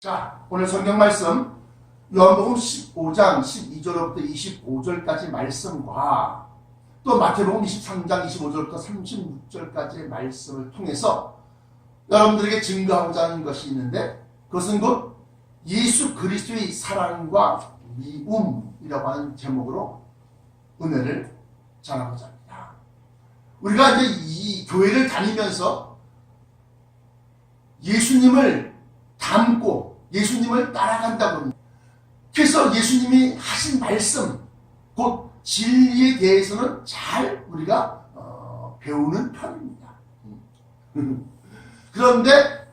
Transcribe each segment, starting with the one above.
자, 오늘 성경 말씀 요한복음 15장 12절부터 25절까지 말씀과 또 마태복음 23장 25절부터 36절까지의 말씀을 통해서 여러분들에게 증거하고자 하는 것이 있는데, 그것은 곧 예수 그리스도의 사랑과 미움이라고 하는 제목으로 은혜를 전하고자 합니다. 우리가 이제 이 교회를 다니면서 예수님을 닮고 예수님을 따라간다고 합니다. 그래서 예수님이 하신 말씀, 곧 진리에 대해서는 잘 우리가 배우는 편입니다. 그런데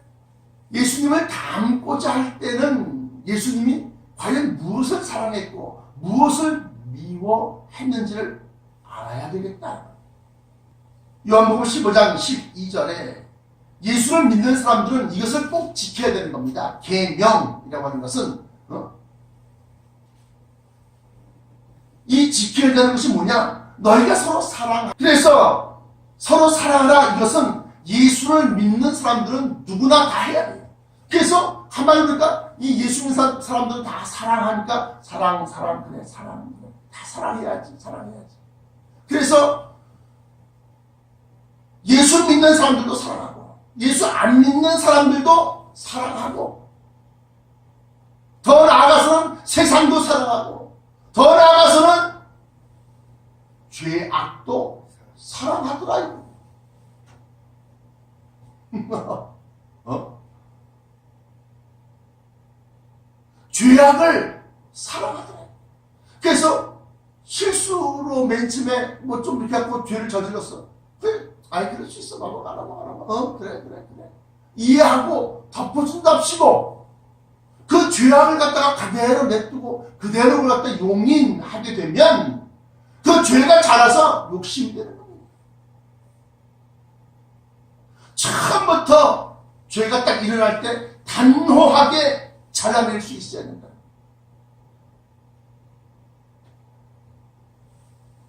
예수님을 닮고자 할 때는 예수님이 과연 무엇을 사랑했고 무엇을 미워했는지를 알아야 되겠다. 요한복음 15장 12절에 예수를 믿는 사람들은 이것을 꼭 지켜야 되는 겁니다. 계명이라고 하는 것은 이 지켜야 되는 것이 뭐냐? 너희가 서로 사랑하라. 그래서 서로 사랑하라. 이것은 예수를 믿는 사람들은 누구나 다 해야 돼요. 그래서 한마디로 그러니까 이 예수 믿는 사람들은 다 사랑하니까 사랑 그래 다 사랑해야지. 그래서 예수 믿는 사람들도 사랑하고 예수 안 믿는 사람들도 사랑하고, 더 나아가서는 세상도 사랑하고, 더 나아가서는 죄악도 사랑하더라. 죄악을 사랑하더라. 그래서 실수로 맨 처음에 뭐 좀 이렇게 하고 죄를 저질렀어. 그래, 그럴 수 있어. 넘어가. 그래. 이해하고 덮어준답시고, 그 죄악을 갖다가 그대로 냅두고 그대로 그걸 갖다 용인하게 되면 그 죄가 자라서 욕심이 되는 겁니다. 처음부터 죄가 딱 일어날 때 단호하게 잘라낼 수 있어야 된다.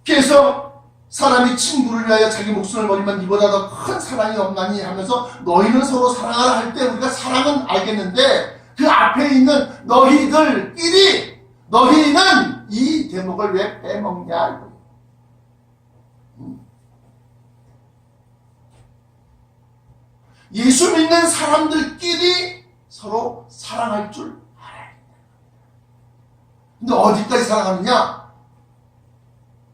그래서 사람이 친구를 위하여 자기 목숨을 버리면 이보다 더 큰 사랑이 없나니 하면서 너희는 서로 사랑하라 할 때 우리가 사랑은 알겠는데, 그 앞에 있는 너희들끼리, 너희는 이 대목을 왜 빼먹냐. 예수 믿는 사람들끼리 서로 사랑할 줄 알아야 된다. 근데 어디까지 사랑하느냐?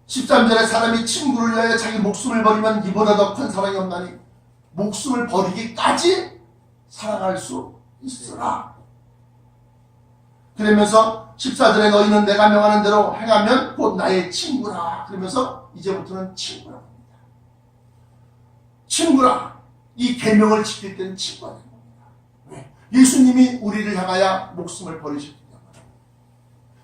13절에 사람이 친구를 위하여 자기 목숨을 버리면 이보다 더 큰 사랑이 없나니, 목숨을 버리기까지 사랑할 수 있으라. 그러면서 14절에 너희는 내가 명하는 대로 행하면 곧 나의 친구라. 그러면서 이제부터는 친구라. 친구라. 이 계명을 지킬 때는 친구가 되는 겁니다. 왜? 예수님이 우리를 향하여 목숨을 버리셨기 때문에.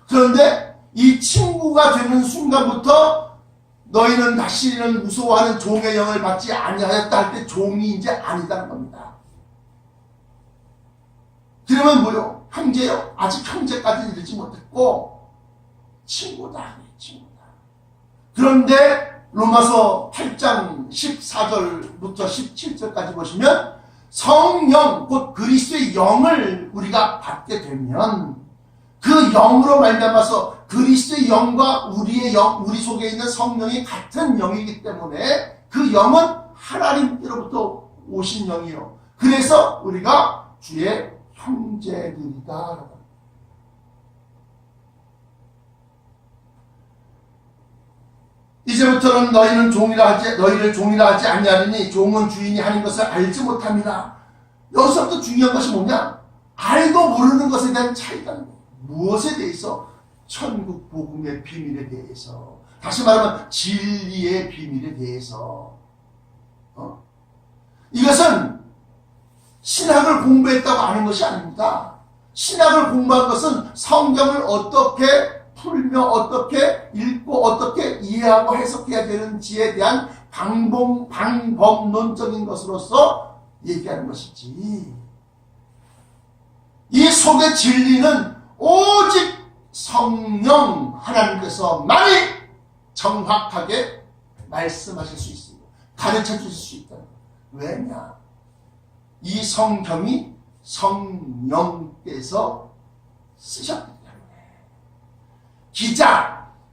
그런데 이 친구가 되는 순간부터 너희는 다시는 무서워하는 종의 영을 받지 아니하였다 할 때 종이 이제 아니다는 겁니다. 그러면 뭐요? 형제요? 아직 형제까지 이르지 못했고 친구다. 그런데 로마서 8장 14절부터 17절까지 보시면 성령, 곧 그리스도의 영을 우리가 받게 되면 그 영으로 말미암아서 그리스도의 영과 우리의 영, 우리 속에 있는 성령이 같은 영이기 때문에 그 영은 하나님께로부터 오신 영이요. 그래서 우리가 주의 형제들이다. 이제부터는 너희를 종이라 하지 아니하리니 종은 주인이 하는 것을 알지 못합니다. 여기서부터 중요한 것이 뭐냐? 알고 모르는 것에 대한 차이라는 거예요. 무엇에 대해서? 천국 복음의 비밀에 대해서, 다시 말하면 진리의 비밀에 대해서. 이것은 신학을 공부했다고 아는 것이 아닙니다. 신학을 공부한 것은 성경을 어떻게 풀며 어떻게 읽고 어떻게 이해하고 해석해야 되는지에 대한 방법론적인 것으로서 얘기하는 것이지, 이 속의 진리는 오직 성령 하나님께서만이 정확하게 말씀하실 수 있습니다. 가르쳐 주실 수 있다. 왜냐? 이 성경이 성령께서 쓰셨기 때문에.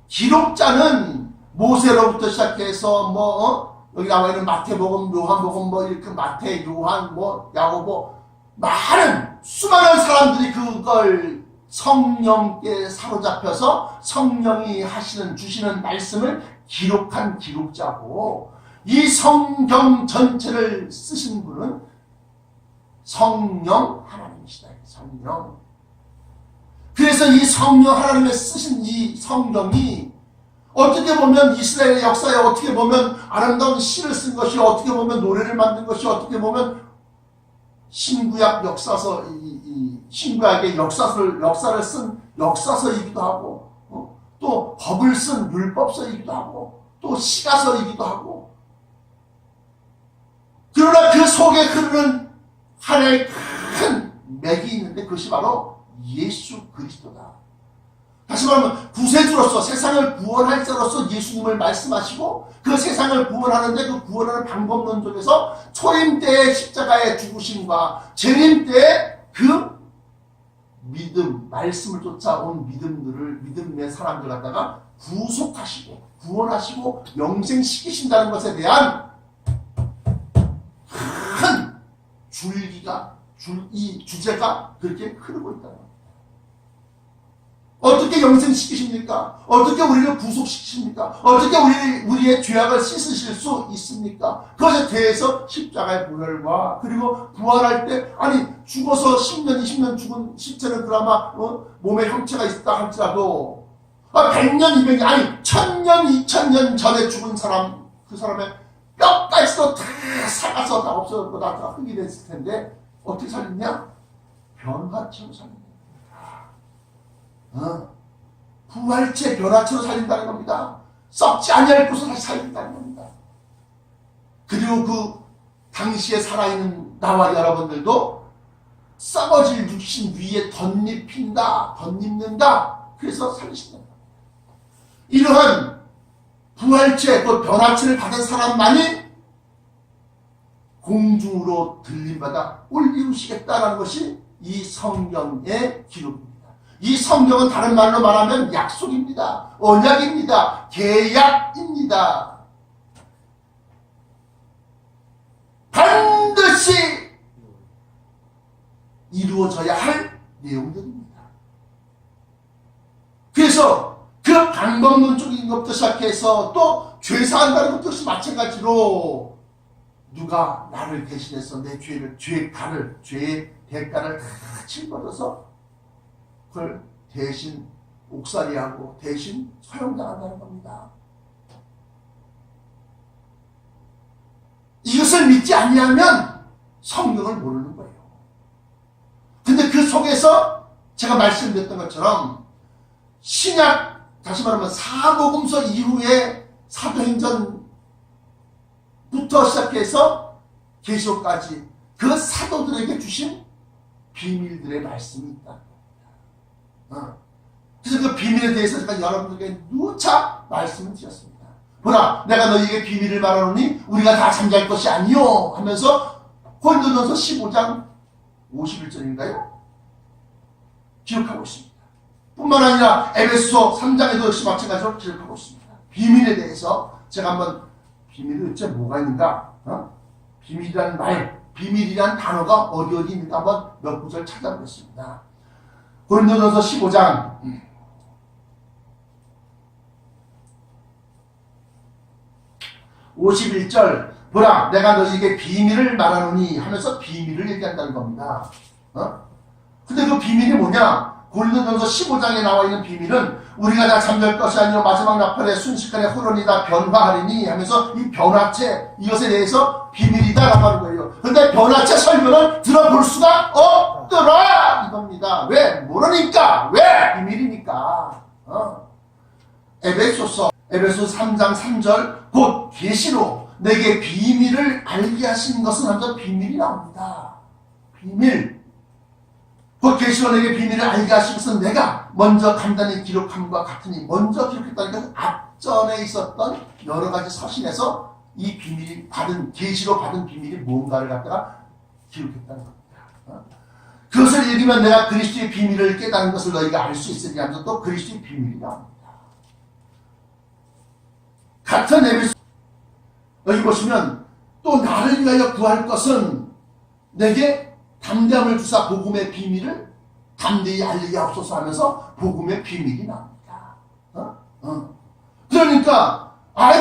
기록자는 모세로부터 시작해서 여기 나와 있는 마태복음, 요한복음, 이렇게 마태, 요한, 야고보, 많은 수많은 사람들이 그걸 성령께 사로잡혀서 성령이 주시는 말씀을 기록한 기록자고, 이 성경 전체를 쓰신 분은 성령 하나님이시다. 성령. 그래서 이 성령 하나님의 쓰신 이 성경이 어떻게 보면 이스라엘의 역사에 어떻게 보면 아름다운 시를 쓴 것이, 어떻게 보면 노래를 만든 것이, 어떻게 보면 신구약 역사서, 신구약의 역사를 쓴 역사서이기도 하고, 또 법을 쓴 율법서이기도 하고, 또 시가서이기도 하고, 그러나 그 속에 흐르는 하나의 큰 맥이 있는데 그것이 바로 예수 그리스도다. 다시 말하면 구세주로서, 세상을 구원할 자로서 예수님을 말씀하시고, 그 세상을 구원하는데 그 구원하는 방법론 중에서 초림 때의 십자가의 죽으심과 재림 때의 그 믿음, 말씀을 쫓아온 믿음의 사람들 갖다가 구속하시고 구원하시고 영생시키신다는 것에 대한 큰 이 주제가 그렇게 흐르고 있다는 겁니다. 어떻게 영생시키십니까? 어떻게 우리를 구속시키십니까? 어떻게 우리의 죄악을 씻으실 수 있습니까? 그것에 대해서 십자가의 보혈과, 그리고 부활할 때, 죽어서 10년, 20년 죽은 시체는 그나마 몸에 형체가 있다 할지라도 100년, 200년, 1000년, 2000년 전에 죽은 사람, 그 사람의 뼈까지도 다 살아서 다 없어졌고 다 흙이 됐을 텐데 어떻게 살렸냐? 변화처럼 살렸냐. 부활체 변화처럼 살린다는 겁니다. 썩지 아니할 곳을 다시 살린다는 겁니다. 그리고 그 당시에 살아있는 나와 여러분들도 썩어질 육신 위에 덧입는다. 그래서 살리신다. 이러한 부활체, 그 변화체를 받은 사람만이 공중으로 들림받아 올리우시겠다라는 것이 이 성경의 기록입니다. 이 성경은 다른 말로 말하면 약속입니다. 언약입니다. 계약입니다. 반드시 이루어져야 할 내용들입니다. 그래서 그 방법론적인 것부터 시작해서 또 죄사한다는 것도 역시 마찬가지로 누가 나를 대신해서 내 죄의 대가를 다 짊어져서 그걸 대신 옥살이하고 대신 처형당한다는 겁니다. 이것을 믿지 아니하면 성경을 모르는 거예요. 근데 그 속에서 제가 말씀드렸던 것처럼 신약, 다시 말하면 사복음서 이후에 사도행전부터 시작해서 계시록까지 그 사도들에게 주신 비밀들의 말씀이 있다. 그래서 그 비밀에 대해서 제가 여러분들에게 누차 말씀을 드렸습니다. 보라, 내가 너희에게 비밀을 말하노니 우리가 다 잠잘 것이 아니요 하면서 고린도전서 15장 51절인가요? 기록하고 있습니다. 뿐만 아니라 에베소 3장에도 역시 마찬가지로 기록하고 있습니다. 비밀에 대해서 제가 한번, 비밀이 도대체 뭐가 있는가? 비밀이라는 말, 비밀이라는 단어가 어디 있는가 한번 몇 구절 찾아보겠습니다. 고린도전서 15장 51절, 보라, 내가 너희에게 비밀을 말하노니 하면서 비밀을 얘기한다는 겁니다. 근데 그 비밀이 뭐냐? 고린도전서 15장에 나와 있는 비밀은 우리가 다 잠잘 것이 아니요 마지막 나팔에 순식간에 호련이다 변화하리니 하면서 이 변화체, 이것에 대해서 비밀이다라고 하는 거예요. 근데 변화체 설명을 들어볼 수가 없더라 이겁니다. 왜? 모르니까. 왜? 비밀이니까. 에베소 3장 3절, 곧 계시로 내게 비밀을 알게 하신 것은 하면서 비밀이 나옵니다. 비밀. 곧 계시로 내게 비밀을 알게 하신 것은 내가 먼저 간단히 기록함과 같으니, 먼저 기록했다는 것은 앞전에 있었던 여러 가지 서신에서 이 비밀이 계시로 받은 비밀이 뭔가를 갖다가 기록했다는 겁니다. 그것을 읽으면 내가 그리스도의 비밀을 깨닫는 것을 너희가 알 수 있으리 하면서 또 그리스도의 비밀이 나옵니다. 같은 에베소 여기 보시면 또 나를 위하여 구할 것은 내게 담대함을 주사 복음의 비밀을 담대히 알리게 하옵소서 하면서 복음의 비밀이 나옵니다. 그러니까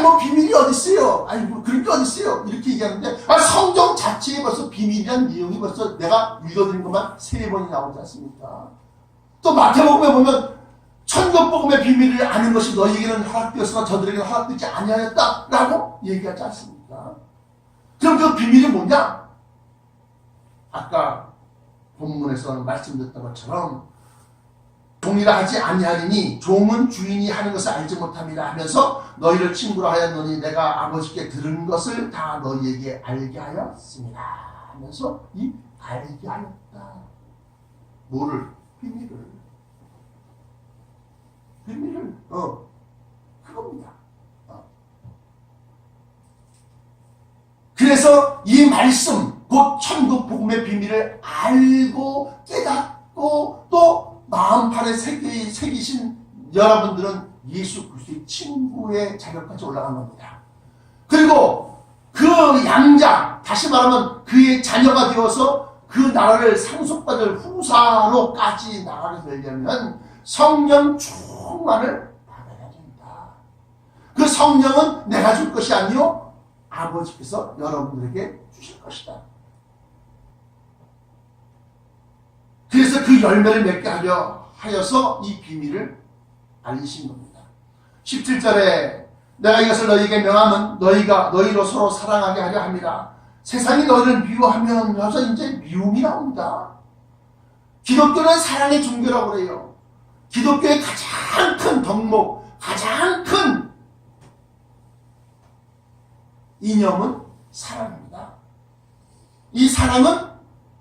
뭐 비밀이 어디 있어요? 뭐 그런 게 어디 있어요? 이렇게 얘기하는데 성경 자체에 벌써 비밀이란 내용이 벌써 내가 읽어드린 것만 3번이 나오지 않습니까? 또 마태복음에 보면 천국복음의 비밀을 아는 것이 너희에게는 허락되었으나 저들에게는 허락되지 아니하였다라고 얘기하지 않습니까? 그럼 그 비밀이 뭐냐? 아까 본문에서 말씀드렸던 것처럼 종이라 하지 아니하리니 종은 주인이 하는 것을 알지 못함이라 하면서 너희를 친구로 하였노니 내가 아버지께 들은 것을 다 너희에게 알게 하였습니다 하면서 이 알게 하였다. 뭐를? 비밀을. 그겁니다. 그래서 이 말씀 곧 천국 복음의 비밀을 알고 깨닫고 또 마음판에 새기신 여러분들은 예수 그리스도의 친구의 자격까지 올라간 겁니다. 그리고 그 양자, 다시 말하면 그의 자녀가 되어서 그 나라를 상속받을 후사로까지 나가게 되려면 성령 충만을 받아야 된다. 그 성령은 내가 줄 것이 아니요 아버지께서 여러분들에게 주실 것이다. 그래서 그 열매를 맺게 하려 하여서 이 비밀을 알리신 겁니다. 17절에 내가 이것을 너희에게 명하면 너희가 너희로 서로 사랑하게 하려 합니다. 세상이 너희를 미워하면 여기서 이제 미움이 나옵니다. 기독교는 사랑의 종교라고 그래요. 기독교의 가장 큰 덕목, 가장 큰 이념은 사랑입니다. 이 사랑은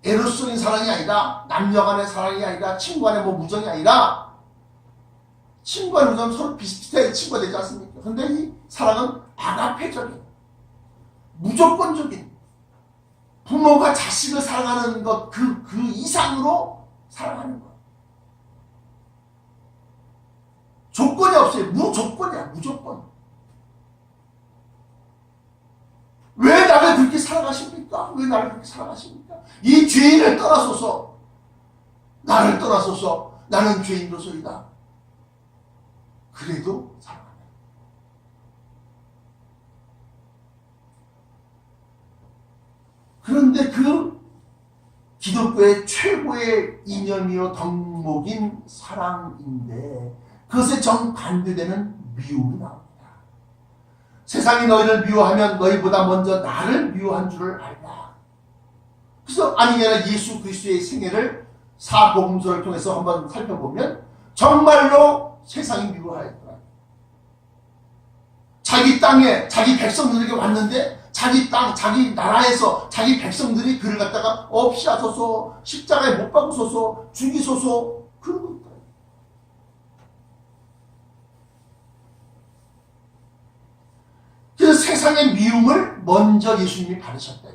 에로스적인 사랑이 아니라 남녀 간의 사랑이 아니라 친구 간의 무정이 아니라 친구 간의 무정 서로 비슷비슷해 친구가 되지 않습니까? 그런데 이 사랑은 아가페적인 무조건적인 부모가 자식을 사랑하는 것 그 이상으로 사랑하는 것. 조건이 없어요. 무조건이야. 무조건. 왜 나를 그렇게 사랑하십니까? 왜 나를 그렇게 사랑하십니까? 이 죄인을 떠나소서. 나를 떠나소서. 나는 죄인으로서이다. 그래도 사랑하네. 그런데 그 기독교의 최고의 이념이요 덕목인 사랑인데 그것에 정반대되는 미움이 나옵니다. 세상이 너희를 미워하면 너희보다 먼저 나를 미워한 줄을 알라. 그래서 아니면 예수 그리스도의 생애를 사복음서를 통해서 한번 살펴보면 정말로 세상이 미워하였더라. 자기 땅에 자기 백성들에게 왔는데 자기 땅, 자기 나라에서 자기 백성들이 그를 갖다가 없이 하소서, 십자가에 못 박으소서, 죽이소서 그러고 있다. 그래서 세상의 미움을 먼저 예수님이 받으셨다.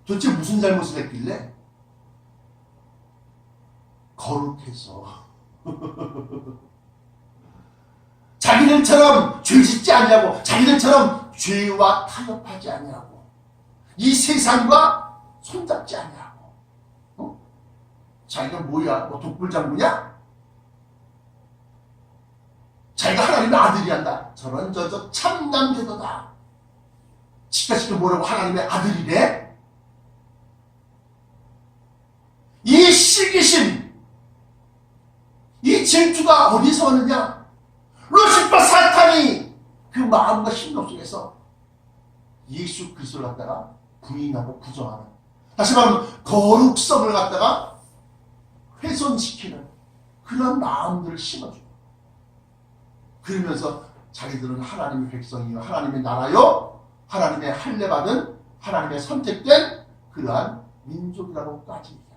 도대체 무슨 잘못을 했길래? 거룩해서 자기들처럼 죄짓지 않냐고, 자기들처럼 죄와 타협하지 않냐고, 이 세상과 손잡지 않냐고. 자기가 뭐야? 뭐 독불장군이야? 자기가 하나님의 아들이 한다. 저런 저 참남되도다. 지가시도 뭐라고 하나님의 아들이래? 이 시기심, 이 질투가 어디서 오느냐? 루시퍼 사탄이 그 마음과 심령 속에서 예수 그리스도를 갖다가 부인하고 부정하는, 다시 말하면 거룩성을 갖다가 훼손시키는 그런 마음들을 심어주고, 그러면서 자기들은 하나님의 백성이요 하나님의 나라요 하나님의 할례받은 하나님의 선택된 그러한 민족이라고까지 얘기해요.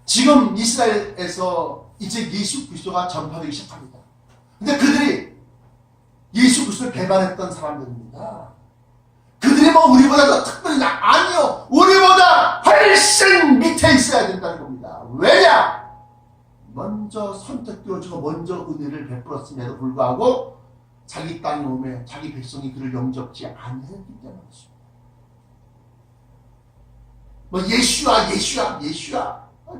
지금 이스라엘에서 이제 예수 그리스도가 전파되기 시작합니다. 근데 그들이 예수 그리스도를 배반했던 사람들입니다. 그들이 뭐 우리보다 더 특별히 아니요. 있다는 겁니다. 왜냐? 먼저 선택되어지고 먼저 은혜를 베풀었음에도 불구하고 자기 땅에 오매 자기 백성이 그를 영접지 않았기 때문이죠. 뭐 예슈아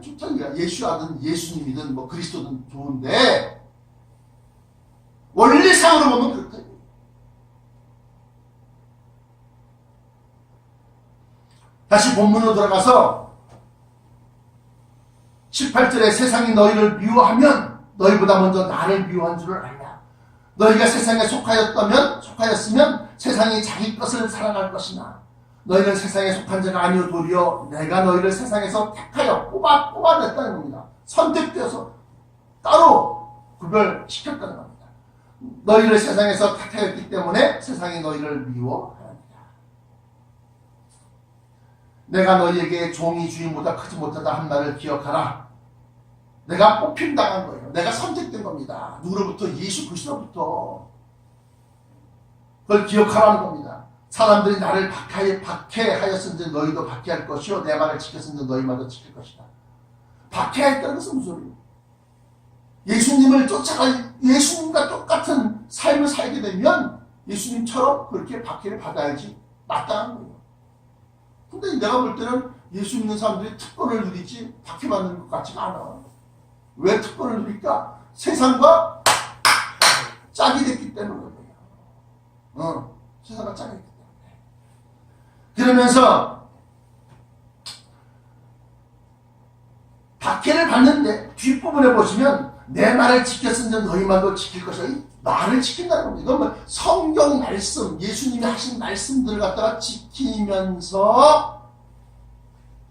좋다니까. 예슈아든 예수님이든 뭐 그리스도든 좋은데 원리상으로 보면 그렇다. 다시 본문으로 돌아가서 18절에 세상이 너희를 미워하면 너희보다 먼저 나를 미워한 줄을 알라. 너희가 세상에 속하였으면 세상이 자기 것을 사랑할 것이나 너희는 세상에 속한 자가 아니오 도리어 내가 너희를 세상에서 택하여 뽑아냈다는 겁니다. 선택되어서 따로 구별시켰다는 겁니다. 너희를 세상에서 택하였기 때문에 세상이 너희를 미워하느니라. 내가 너희에게 종이 주인보다 크지 못하다 한 말을 기억하라. 내가 뽑힘당한 거예요. 내가 선택된 겁니다. 누구로부터? 예수 그리스도로부터. 그걸 기억하라는 겁니다. 사람들이 나를 박해하였은지 너희도 박해할 것이요 내 말을 지켰은지 너희마저 지킬 것이다. 박해했다는 것은 무슨 소리예요? 예수님을 쫓아갈 예수님과 똑같은 삶을 살게 되면 예수님처럼 그렇게 박해를 받아야지 마땅한 거예요. 근데 내가 볼 때는 예수 믿는 사람들이 특권을 누리지 박해받는 것 같지가 않아. 왜 특권을 누릴까? 세상과 짝이 됐기 때문에 그래요. 세상과 짝이 됐기 때문에. 그러면서 박해를 받는데 뒷부분에 보시면 내 말을 지켰으면 너희만도 지킬 것이다. 이 말을 지킨다는 겁니다. 이건 뭐 성경 말씀, 예수님이 하신 말씀들을 갖다가 지키면서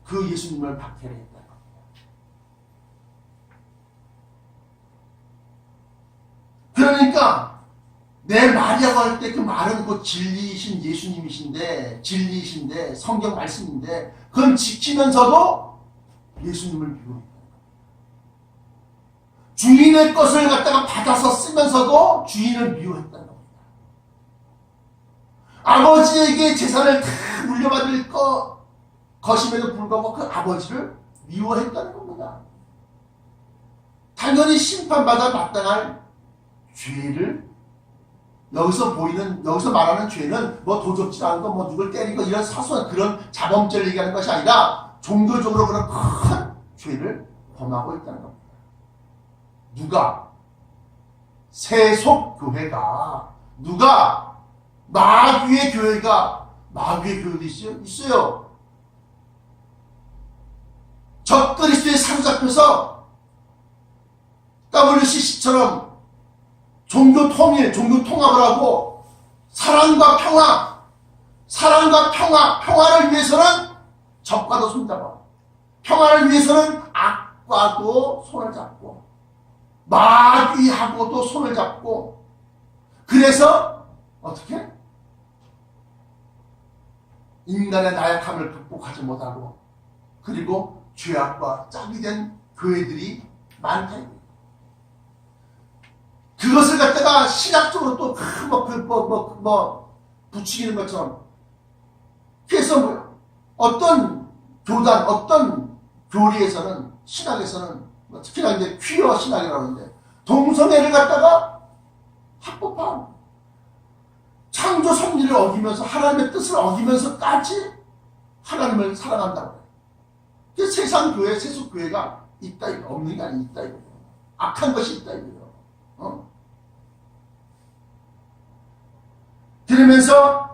그 예수님을 박해를 했다는 겁니다. 그러니까 내 말이라고 할 때 그 말은 그 진리이신 예수님이신데 성경 말씀인데 그건 지키면서도 예수님을 미워했다. 주인의 것을 갖다가 받아서 쓰면서도 주인을 미워했다는 겁니다. 아버지에게 재산을 다 물려받을 것임에도 불구하고 그 아버지를 미워했다는 겁니다. 당연히 심판받아 마땅할 죄를 여기서 말하는 죄는 뭐 도적질하는 거, 뭐 누굴 때리고 이런 사소한 그런 자범죄를 얘기하는 것이 아니라 종교적으로 그런 큰 죄를 범하고 있다는 겁니다. 누가? 세속교회가. 누가? 마귀의 교회가. 마귀의 교회도 있어요. 적그리스도에 사로잡혀서 WCC처럼 종교 통합을 하고 평화를 위해서는 적과도 손잡아. 평화를 위해서는 악과도 손을 잡고 마귀하고도 손을 잡고 그래서 어떻게? 인간의 나약함을 극복하지 못하고 그리고 죄악과 짝이 된 교회들이 많다. 그것을 갖다가 신학적으로 또 부추기는 것처럼 그래서 뭐야? 어떤 교단, 어떤 교리에서는 신학에서는 특히나 이제 퀴어 신학이라고 하는데 동성애를 갖다가 합법화한 창조 섭리를 어기면서 하나님의 뜻을 어기면서까지 하나님을 사랑한다고 해요. 그래서 세상 교회, 세속 교회가 있다, 없는 게 아니 있다 이거예요. 악한 것이 있다 이거예요. 들으면서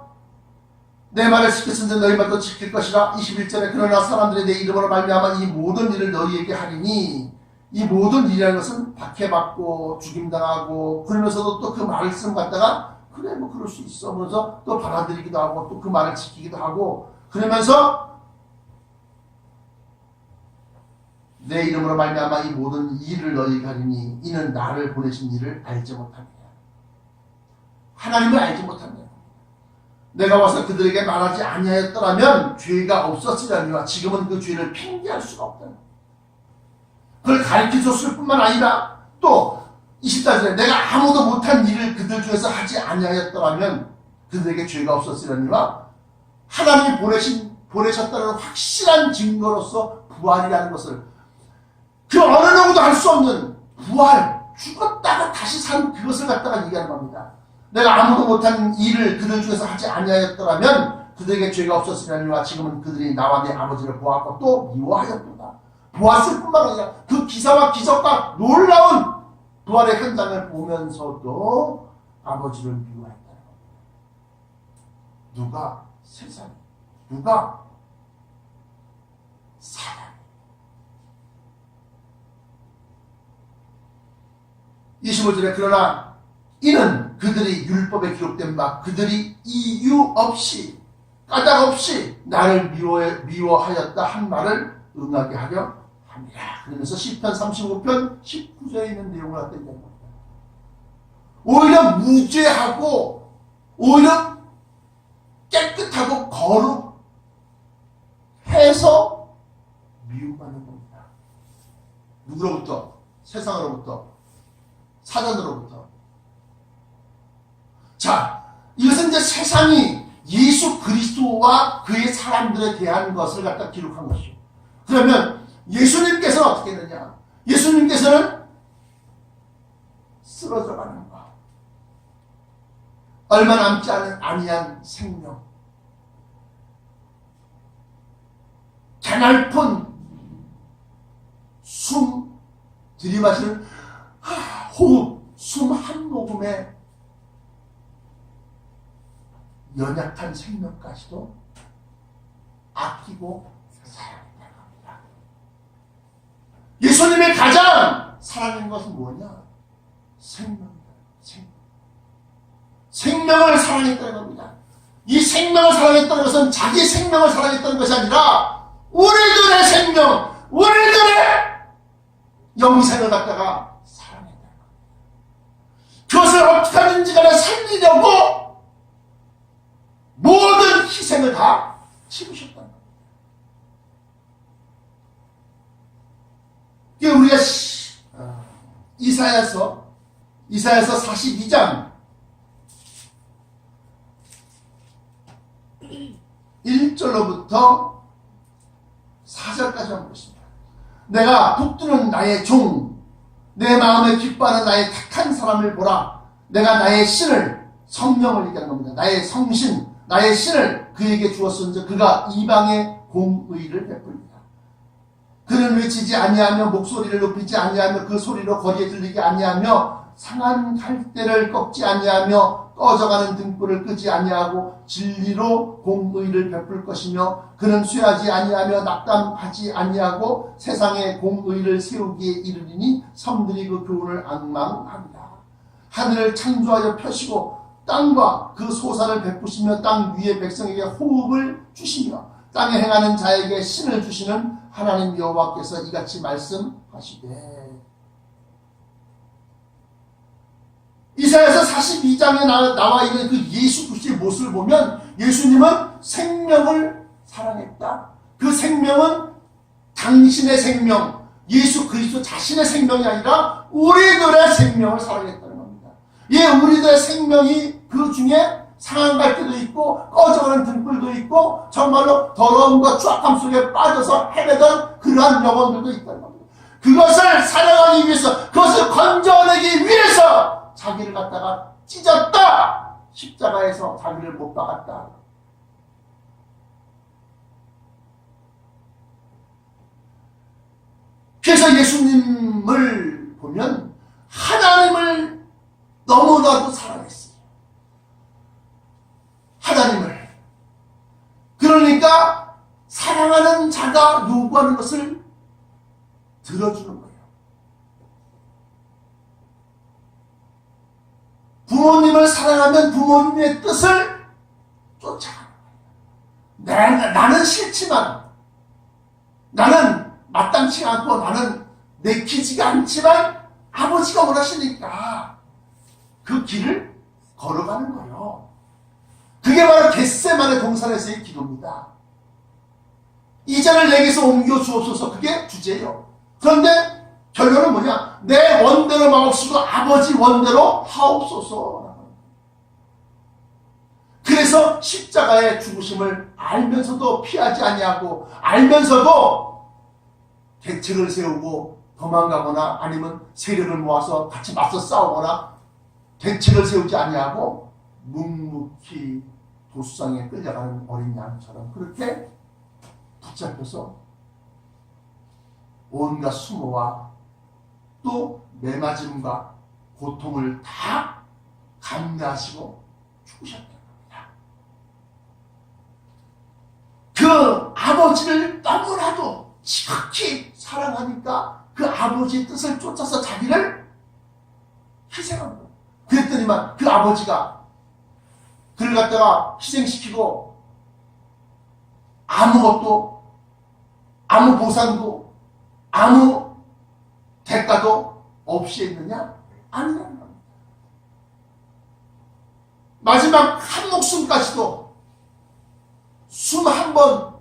내 말을 지켰으니 너희만도 지킬 것이라. 21절에 그러나 사람들이 내 이름으로 말미암아 이 모든 일을 너희에게 하리니 이 모든 일이라는 것은 박해받고 죽임당하고 그러면서도 또 그 말씀 갖다가 그래 뭐 그럴 수 있어 하면서 또 받아들이기도 하고 또 그 말을 지키기도 하고 그러면서 내 이름으로 말미암아 이 모든 일을 너희에게 하리니 이는 나를 보내신 이를 알지 못합니다. 하나님을 알지 못합니다. 내가 와서 그들에게 말하지 아니하였더라면 죄가 없었으려니와 지금은 그 죄를 핑계할 수가 없다. 그걸 가르쳐줬을 뿐만 아니라 또 24절에 내가 아무도 못한 일을 그들 중에서 하지 아니하였더라면 그들에게 죄가 없었으려니와 하나님이 보내셨다는 확실한 증거로서 부활이라는 것을 그 어느 누구도 할 수 없는 부활, 죽었다가 다시 산 그것을 갖다가 얘기하는 겁니다. 내가 아무도 못한 일을 그들 중에서 하지 아니하였더라면 그들에게 죄가 없었으려니와 지금은 그들이 나와 내 아버지를 보았고 또 미워하였도다. 보았을 뿐만 아니라 그 기사와 기적과 놀라운 부활의 현장을 보면서도 아버지를 미워했다는 겁니다. 누가? 세상이. 누가? 사람이. 25절에 그러나 이는 그들이 율법에 기록된 바 그들이 이유 없이 까닭 없이 나를 미워하였다 한 말을 응하게 하려 합니다. 그러면서 시편 35편 19절에 있는 내용을 갖다 얘기하는 겁니다. 오히려 무죄하고 오히려 깨끗하고 거룩해서 미움받는 겁니다. 누구로부터? 세상으로부터, 사단으로부터. 자, 이것은 이제 세상이 예수 그리스도와 그의 사람들에 대한 것을 갖다 기록한 것이죠. 그러면 예수님께서는 어떻게 했느냐? 예수님께서는 쓰러져가는 것, 얼마 남지 아니한 생명, 개날픈 숨 들이마시는 호흡, 숨 한 모금에 연약한 생명까지도 아끼고 사랑했다는 겁니다. 예수님의 가장 사랑하는 것은 뭐냐? 생명이다. 생명을 사랑했다는 겁니다. 이 생명을 사랑했다는 것은 자기 생명을 사랑했다는 것이 아니라 우리들의 생명, 우리들의 영생을 갖다가 사랑했다는 겁니다. 그것을 어떻게 하든지 간에 살리려고 모든 희생을 다 치르셨다는 겁니다. 우리가 이사야서 42장 1절로부터 4절까지 한번 보겠습니다. 내가 북두는 나의 종, 내 마음에 기뻐하는 나의 택한 사람을 보라. 내가 나의 신을, 성령을 얘기하는 겁니다. 나의 성신, 나의 신을 그에게 주었은즉 그가 이방의 공의를 베풀리라. 그는 외치지 아니하며 목소리를 높이지 아니하며 그 소리로 거리에 들리지 아니하며 상한 갈대를 꺾지 아니하며 꺼져가는 등불을 끄지 아니하고 진리로 공의를 베풀 것이며 그는 쇠하지 아니하며 낙담하지 아니하고 세상에 공의를 세우기에 이르리니 섬들이 그 교훈을 앙망합니다. 하늘을 창조하여 펴시고 땅과 그 소산을 베푸시며 땅 위의 백성에게 호흡을 주시며 땅에 행하는 자에게 신을 주시는 하나님 여호와께서 이같이 말씀하시되. 이사야서 42장에 나와 있는 그 예수 그리스도의 모습을 보면 예수님은 생명을 사랑했다. 그 생명은 당신의 생명, 예수 그리스도 자신의 생명이 아니라 우리들의 생명을 사랑했다는 겁니다. 예, 우리들의 생명이 그 중에 상한 갈대도 있고 꺼져가는 등불도 있고 정말로 더러움과 추악함 속에 빠져서 헤매던 그러한 영혼들도 있다는 겁니다. 그것을 사랑하기 위해서, 그것을 건져내기 위해서 자기를 갖다가 찢었다. 십자가에서 자기를 못 박았다. 그래서 예수님을 보면 하나님을 너무나도 사랑했어요. 하나님을. 그러니까 사랑하는 자가 요구하는 것을 들어주는 거예요. 부모님을 사랑하면 부모님의 뜻을 쫓아가는 거예요. 나는 싫지만, 나는 마땅치 않고, 나는 내키지가 않지만 아버지가 원하시니까 그 길을 걸어가는 거예요. 그게 바로 겟세마네 동산에서의 기도입니다. 이 잔을 내게서 옮겨 주옵소서. 그게 주제예요. 그런데 결론은 뭐냐? 내 원대로 마옵시고 아버지 원대로 하옵소서. 그래서 십자가의 죽으심을 알면서도 피하지 아니하고, 알면서도 계책을 세우고 도망가거나 아니면 세력을 모아서 같이 맞서 싸우거나 대책을 세우지 아니하고 묵묵히 도수장에 끌려가는 어린 양처럼 그렇게 붙잡혀서 온갖 수모와 또 매맞음과 고통을 다 감내하시고 죽으셨던 겁니다. 그 아버지를 너무나도 지극히 사랑하니까 그 아버지의 뜻을 쫓아서 자기를 희생한 거예요. 그랬더니만 그 아버지가 그를 갖다가 희생시키고 아무것도 아무 보상도 아무 대가도 없이 했느냐? 아니라는 겁니다. 마지막 한 목숨까지도 숨 한 번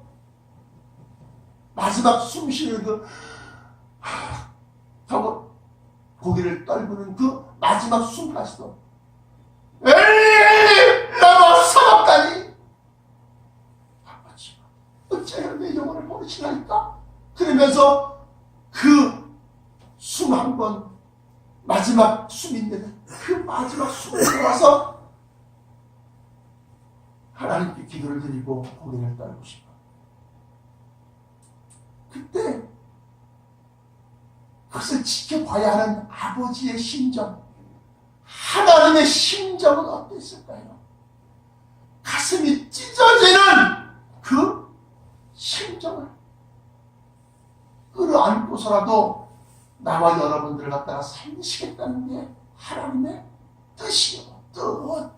마지막 숨 쉬는 저거 고개를 떨구는 그 마지막 숨까지도 에이 라마 사박다니 아버지가 어째야 내 영혼을 버리시나이까 그러면서 그 숨 한 번 마지막 숨인데 그 마지막 숨을 돌아서 하나님께 기도를 드리고 고개를 떨고 싶어. 그때 그것을 지켜봐야 하는 아버지의 심정, 하나님의 심정은 어땠을까요? 가슴이 찢어지는 그 심정을 끌어안고서라도 나와 여러분들을 갖다가 살리시겠다는 게 하나님의 뜻이요. 뜻.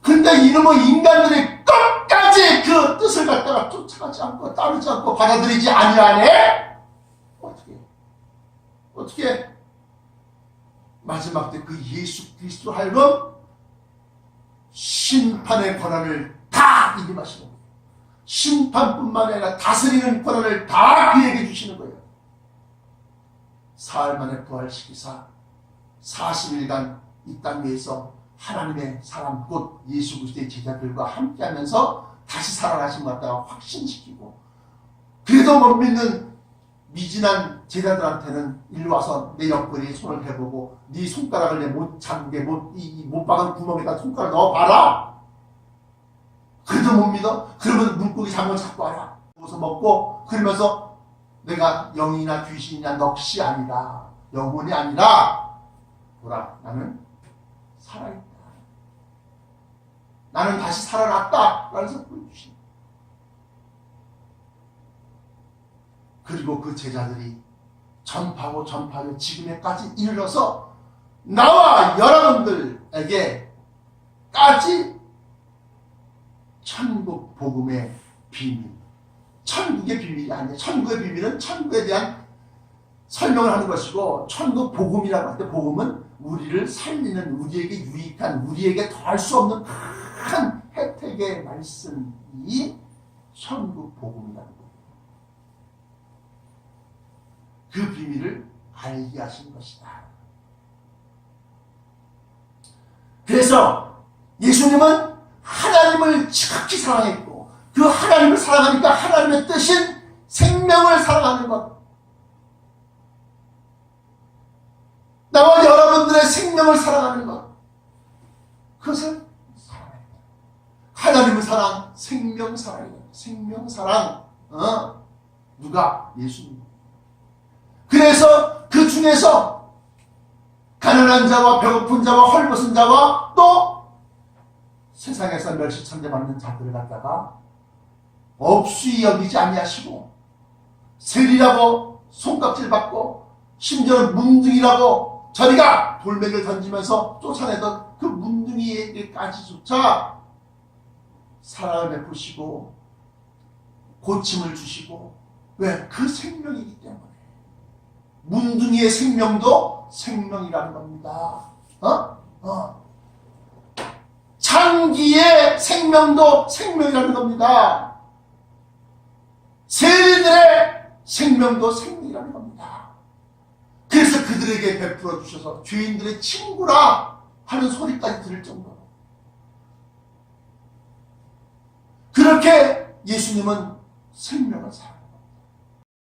근데 이놈의 인간들이 끝까지 그 뜻을 갖다가 쫓아가지 않고 따르지 않고 받아들이지 아니하네? 어떻게 마지막 때 그 예수 그리스도 하여금 심판의 권한을 다 이임하시는 거예요. 심판뿐만 아니라 다스리는 권한을 다 그에게 주시는 거예요. 사흘 만에 부활시키사 40일간 이 땅 위에서 하나님의 사람 곧 예수 그리스도의 제자들과 함께하면서 다시 살아나신 것 같다가 확신시키고 그래도 못 믿는 미진한 제자들한테는 일로 와서 내 옆구리에 손을 대보고 네 손가락을 내 못 잠게 못 박은 구멍에다 손가락을 넣어봐라. 그래도 못 믿어? 그러면 물고기 잠을 잡고 와라. 그래서 먹고 그러면서 내가 영이나 귀신이나 넋이 아니라 영혼이 아니라 보라 나는 살아있다. 나는 다시 살아났다. 라면서 보여주신. 그리고 그 제자들이 전파하고 지금에까지 이르러서 나와 여러분들에게까지 천국 복음의 비밀, 천국의 비밀이 아니에요. 천국의 비밀은 천국에 대한 설명을 하는 것이고 천국 복음이라고 할 때 복음은 우리를 살리는 우리에게 유익한 우리에게 더할 수 없는 큰 혜택의 말씀이 천국 복음이라는 거예요. 그 비밀을 알게 하신 것이다. 그래서 예수님은 하나님을 지극히 사랑했고 그 하나님을 사랑하니까 하나님의 뜻인 생명을 사랑하는 것, 나와 여러분들의 생명을 사랑하는 것, 그것을 사랑해요. 하나님의 사랑, 생명 사랑이에요. 생명 사랑. 누가? 예수님. 그래서 그 중에서 가난한 자와 배고픈 자와 헐벗은 자와 또 세상에서 멸시천대받는 자들을 갖다가 없이 여기지 아니하시고 세리라고 손깍질받고 심지어는 문둥이라고 저리가 돌멩이를 던지면서 쫓아내던 그 문둥이에게까지조차 사랑을 베푸시고 고침을 주시고 왜? 그 생명이기 때문에. 문둥이의 생명도 생명이라는 겁니다. 창기의 생명도 생명이라는 겁니다. 세리들의 생명도 생명이라는 겁니다. 그래서 그들에게 베풀어 주셔서 죄인들의 친구라 하는 소리까지 들을 정도로 그렇게 예수님은 생명을 살아요.